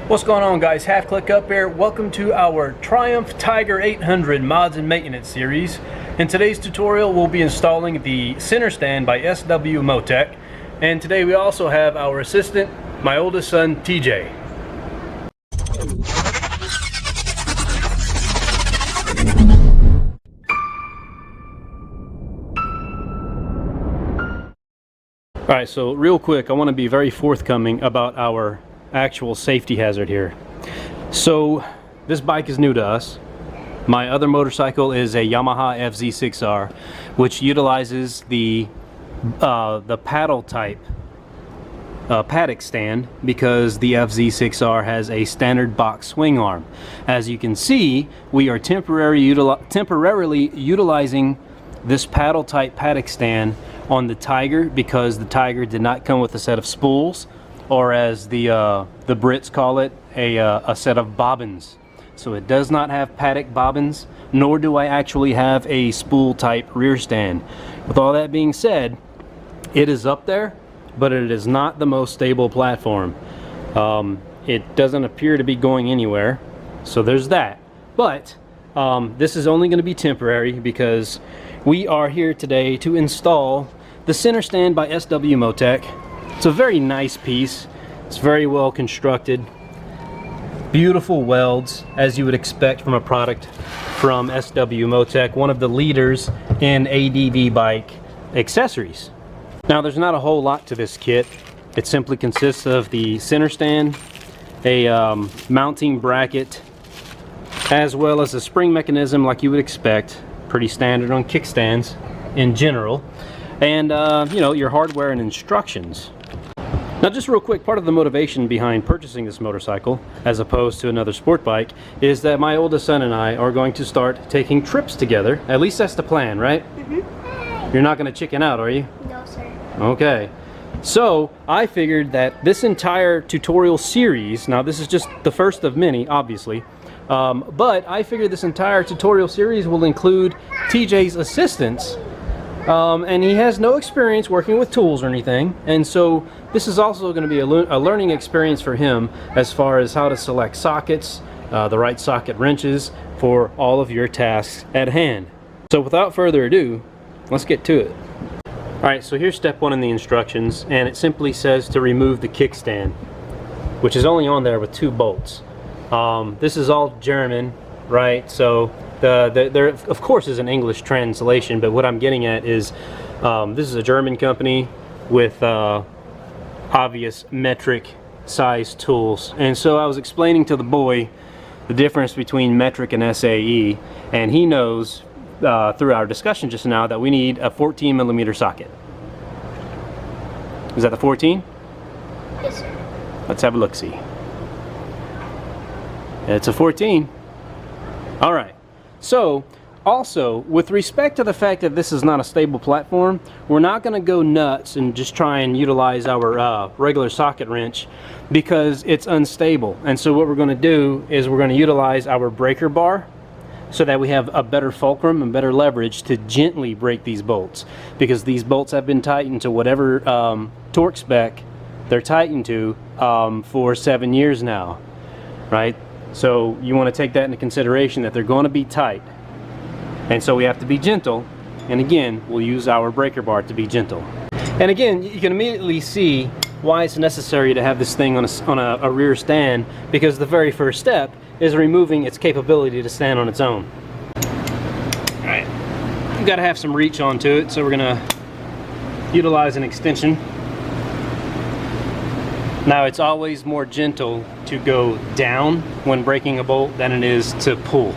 What's going on, guys? HalfClickup here. Welcome to our Triumph Tiger 800 mods and maintenance series. In today's tutorial we'll be installing the center stand by SW-Motech, and today we also have our assistant, my oldest son TJ. Alright, so real quick, I want to be very forthcoming about our actual safety hazard here. So this bike is new to us. My other motorcycle is a Yamaha FZ6R, which utilizes the paddle type paddock stand because the FZ6R has a standard box swing arm. As you can see, we are temporarily utilizing this paddle type paddock stand on the Tiger because the Tiger did not come with a set of spools, or as the Brits call it, a set of bobbins. So it does not have paddock bobbins, nor do I actually have a spool type rear stand. With all that being said, it is up there, but it is not the most stable platform. It doesn't appear to be going anywhere, so there's that. But this is only going to be temporary because we are here today to install the center stand by SW-Motech. It's a very nice piece. It's very well constructed. Beautiful welds, as you would expect from a product from SW-Motech, one of the leaders in ADV bike accessories. Now, there's not a whole lot to this kit. It simply consists of the center stand, a mounting bracket, as well as a spring mechanism like you would expect. Pretty standard on kickstands in general. And you know, your hardware and instructions. Now, just real quick, part of the motivation behind purchasing this motorcycle as opposed to another sport bike is that my oldest son and I are going to start taking trips together. At least that's the plan, right? Mm-hmm. You're not going to chicken out, are you? No, sir. Okay. So I figured that this entire tutorial series, now this is just the first of many, obviously, but I figured this entire tutorial series will include TJ's assistance. And he has no experience working with tools or anything, and so this is also going to be a learning experience for him as far as how to select sockets, the right socket wrenches for all of your tasks at hand. So without further ado, let's get to it. Alright, so here's step one in the instructions, and it simply says to remove the kickstand, which is only on there with 2 bolts. This is all German, right? So there of course is an English translation, but what I'm getting at is this is a German company with obvious metric size tools, and so I was explaining to the boy the difference between metric and SAE, and he knows through our discussion just now that we need a 14mm socket. Is that the 14? Yes, sir. Let's have a look-see. It's a 14. All right. So, also, with respect to the fact that this is not a stable platform, we're not going to go nuts and just try and utilize our regular socket wrench because it's unstable. And so what we're going to do is we're going to utilize our breaker bar so that we have a better fulcrum and better leverage to gently break these bolts, because these bolts have been tightened to whatever torque spec they're tightened to for 7 years now, right? So you want to take that into consideration, that they're going to be tight, and so we have to be gentle, and again we'll use our breaker bar to be gentle. And again, you can immediately see why it's necessary to have this thing on a rear stand, because the very first step is removing its capability to stand on its own. Alright, you've got to have some reach onto it, so we're going to utilize an extension. Now, it's always more gentle to go down when breaking a bolt than it is to pull.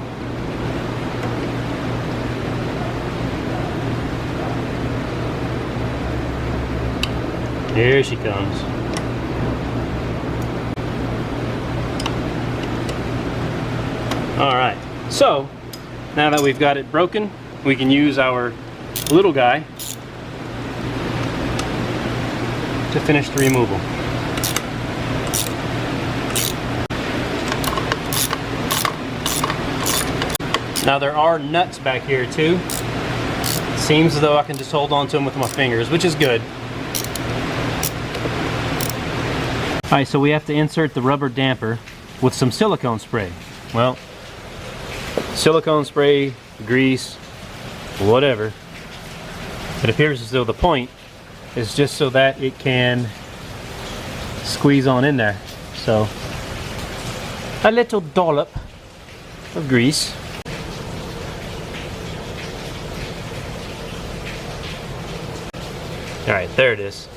Here she comes. Alright, so now that we've got it broken, we can use our little guy to finish the removal. Now, there are nuts back here too. Seems as though I can just hold on to them with my fingers, which is good. Alright, so we have to insert the rubber damper with some silicone spray. Well, silicone spray, grease, whatever. It appears as though the point is just so that it can squeeze on in there. So, a little dollop of grease. Alright, there it is.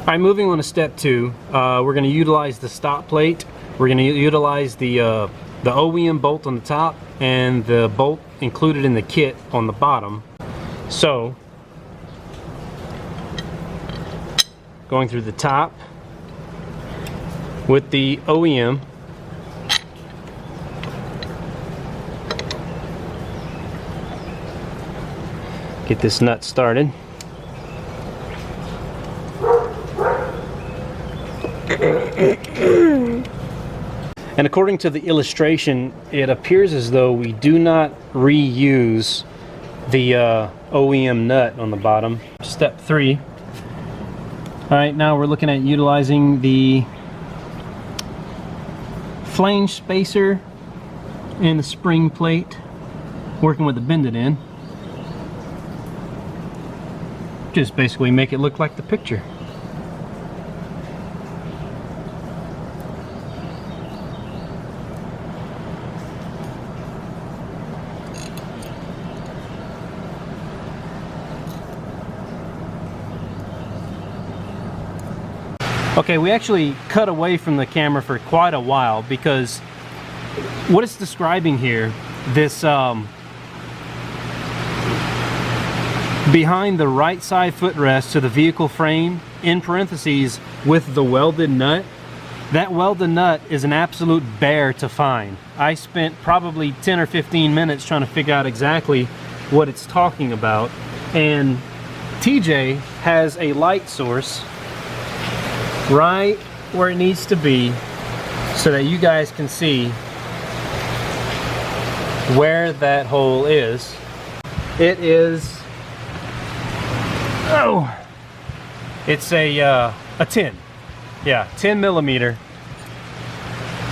Alright, moving on to step 2, we're going to utilize the stop plate. We're going to utilize the OEM bolt on the top and the bolt included in the kit on the bottom. So, going through the top with the OEM. Get this nut started. And according to the illustration, it appears as though we do not reuse the OEM nut on the bottom. Step 3. Alright, now we're looking at utilizing the flange spacer and the spring plate, working with the bend it in. Just basically make it look like the picture. Okay, we actually cut away from the camera for quite a while because what it's describing here, this behind the right side footrest to the vehicle frame, in parentheses, with the welded nut, that welded nut is an absolute bear to find. I spent probably 10 or 15 minutes trying to figure out exactly what it's talking about, and TJ has a light source right where it needs to be so that you guys can see where that hole is. It is, oh, it's a 10, yeah, 10 millimeter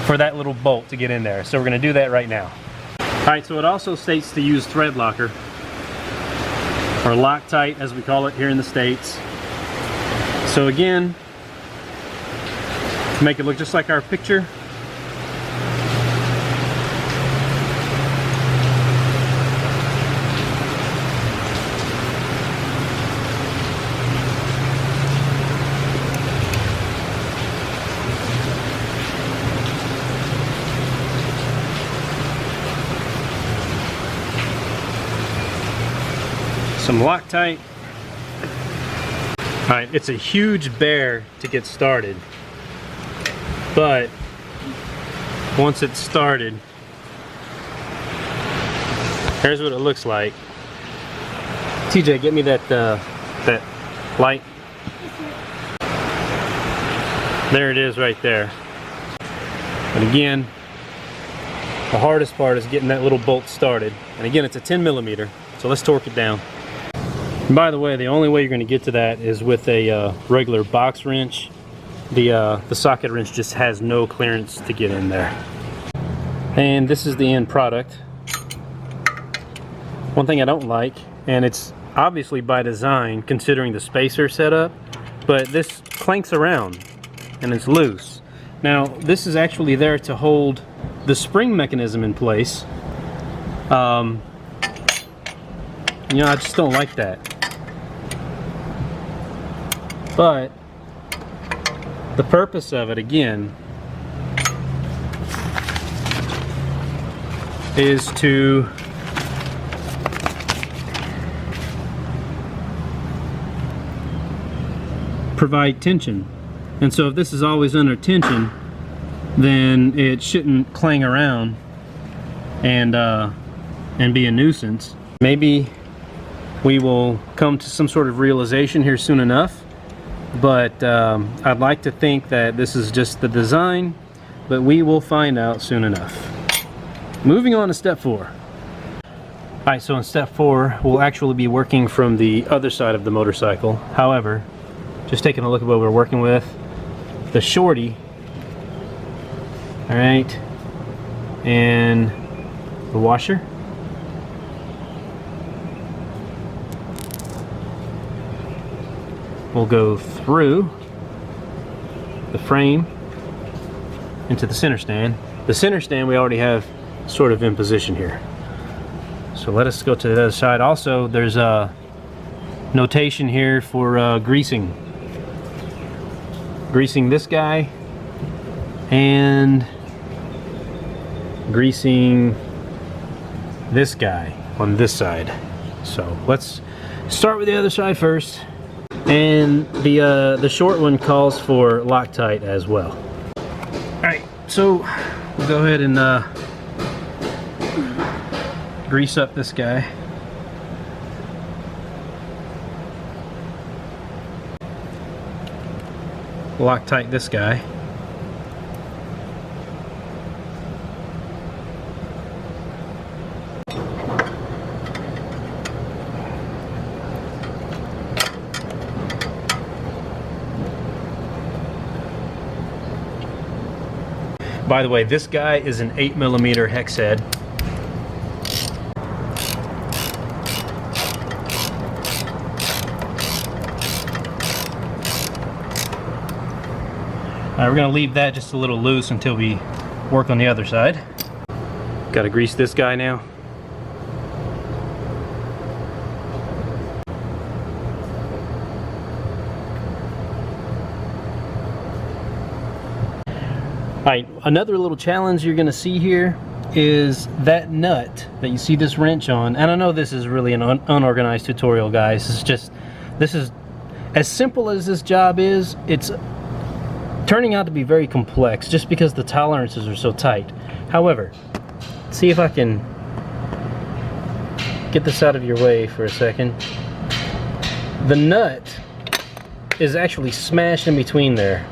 for that little bolt to get in there. So we're going to do that right now. Alright, so it also states to use thread locker, or Loctite as we call it here in the States. So again, to make it look just like our picture, some Loctite. Alright, it's a huge bear to get started, but once it's started, here's what it looks like. TJ, get me that that light. There it is right there. But again, the hardest part is getting that little bolt started. And again, it's a 10 millimeter, so let's torque it down. And by the way, the only way you're going to get to that is with a regular box wrench. The socket wrench just has no clearance to get in there. And this is the end product. One thing I don't like, and it's obviously by design considering the spacer setup, but this clanks around and it's loose. Now this is actually there to hold the spring mechanism in place. You know, I just don't like that. But the purpose of it, again, is to provide tension. And so if this is always under tension, then it shouldn't clang around and be a nuisance. Maybe we will come to some sort of realization here soon enough. But I'd like to think that this is just the design, but we will find out soon enough. Moving on to step 4. Alright, so in step 4, we'll actually be working from the other side of the motorcycle. However, just taking a look at what we're working with, the shorty. All right, and the washer. We'll go through the frame into the center stand. The center stand we already have sort of in position here. So let us go to the other side. Also, there's a notation here for greasing this guy and greasing this guy on this side. So let's start with the other side first. And the short one calls for Loctite as well. Alright, so we'll go ahead and grease up this guy. Loctite this guy. By the way, this guy is an 8mm hex head. We're going to leave that just a little loose until we work on the other side. Got to grease this guy now. Alright, another little challenge you're going to see here is that nut that you see this wrench on. And I know this is really an unorganized tutorial, guys. This is as simple as this job is. It's turning out to be very complex just because the tolerances are so tight. However, see if I can get this out of your way for a second. The nut is actually smashed in between there.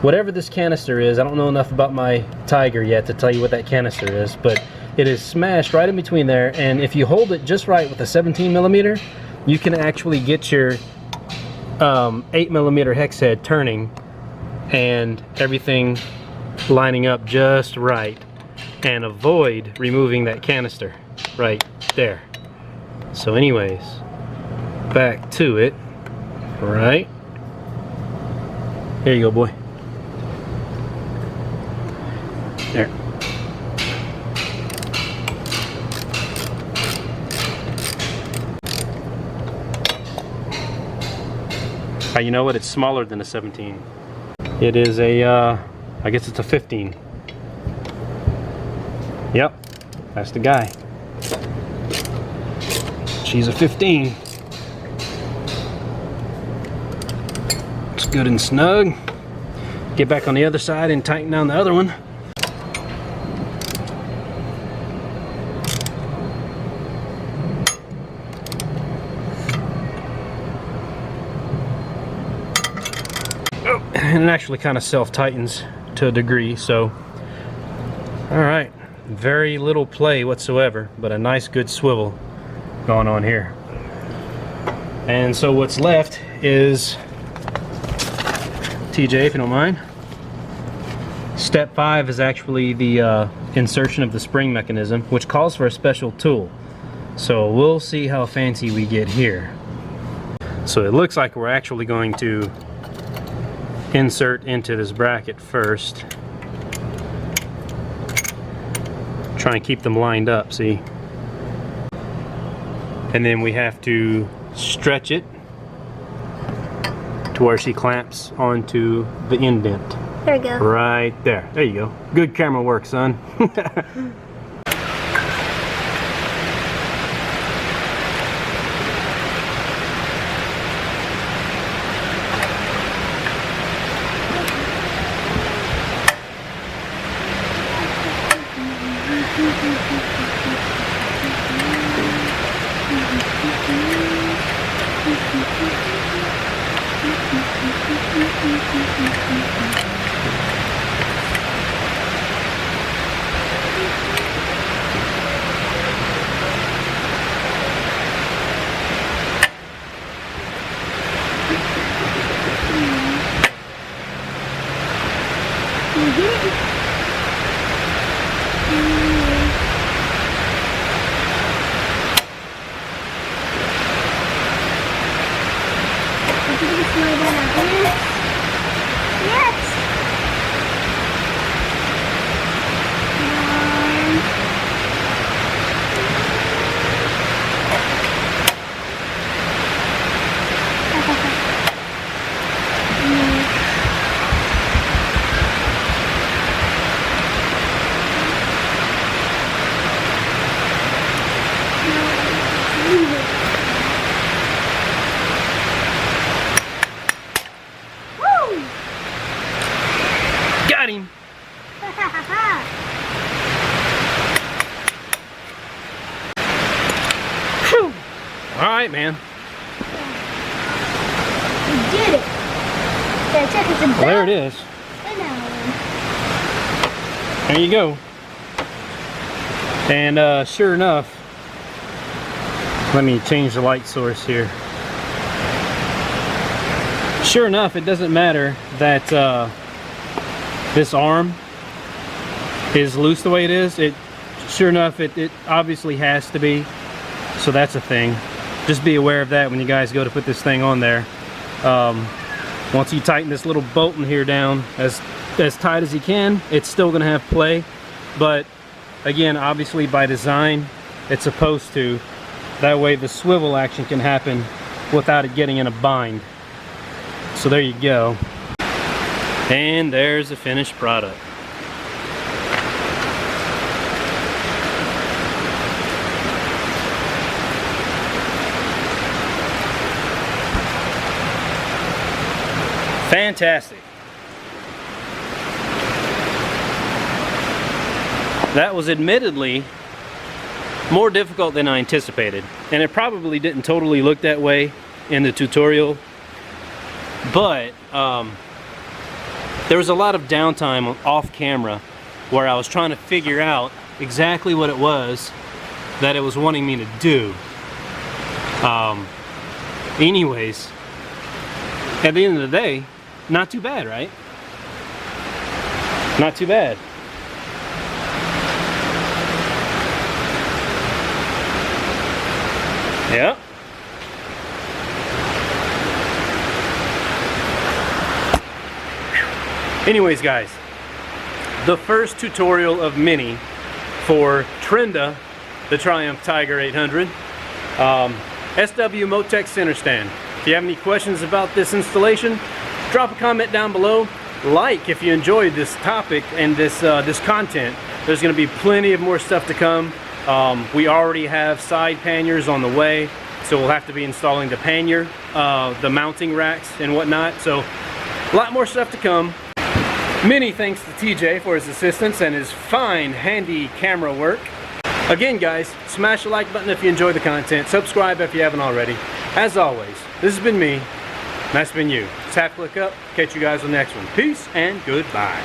Whatever this canister is, I don't know enough about my Tiger yet to tell you what that canister is, but it is smashed right in between there, and if you hold it just right with a 17mm, you can actually get your 8mm hex head turning and everything lining up just right, and avoid removing that canister right there. So anyways, back to it. Right, there you go, boy. There. You know what? It's smaller than a 17. It is a, I guess it's a 15. Yep, that's the guy. She's a 15. It's good and snug. Get back on the other side and tighten down the other one. And it actually kind of self-tightens to a degree, so alright, very little play whatsoever, but a nice good swivel going on here. And so what's left is, TJ, if you don't mind, step 5 is actually the insertion of the spring mechanism, which calls for a special tool. So we'll see how fancy we get here. So it looks like we're actually going to insert into this bracket first. Try and keep them lined up, see? And then we have to stretch it to where she clamps onto the indent. There we go. Right there. There you go. Good camera work, son. get it? Yes! Got him! Whew. All right, man. We did it. Yeah, check it's a Well, there it is. There you go. And sure enough, let me change the light source here. Sure enough, it doesn't matter that this arm is loose the way it is. Sure enough, it obviously has to be. So that's a thing. Just be aware of that when you guys go to put this thing on there. Once you tighten this little bolt in here down as tight as you can, it's still gonna have play. But again, obviously by design, it's supposed to. That way the swivel action can happen without it getting in a bind. So there you go. And there's the finished product. Fantastic. That was admittedly more difficult than I anticipated, and it probably didn't totally look that way in the tutorial, but there was a lot of downtime off camera where I was trying to figure out exactly what it was that it was wanting me to do. Anyways, at the end of the day, not too bad, right? Not too bad. Yeah. Anyways, guys, the first tutorial of many for Trenda, the Triumph Tiger 800, SW-Motech center stand. If you have any questions about this installation, drop a comment down below. Like if you enjoyed this topic and this content. There's going to be plenty of more stuff to come. We already have side panniers on the way, so we'll have to be installing the pannier, the mounting racks and whatnot. So a lot more stuff to come. Many thanks to TJ for his assistance and his fine, handy camera work. Again, guys, smash the like button if you enjoy the content. Subscribe if you haven't already. As always, this has been me. That's been you. It's Half Click Up. Catch you guys on the next one. Peace and goodbye.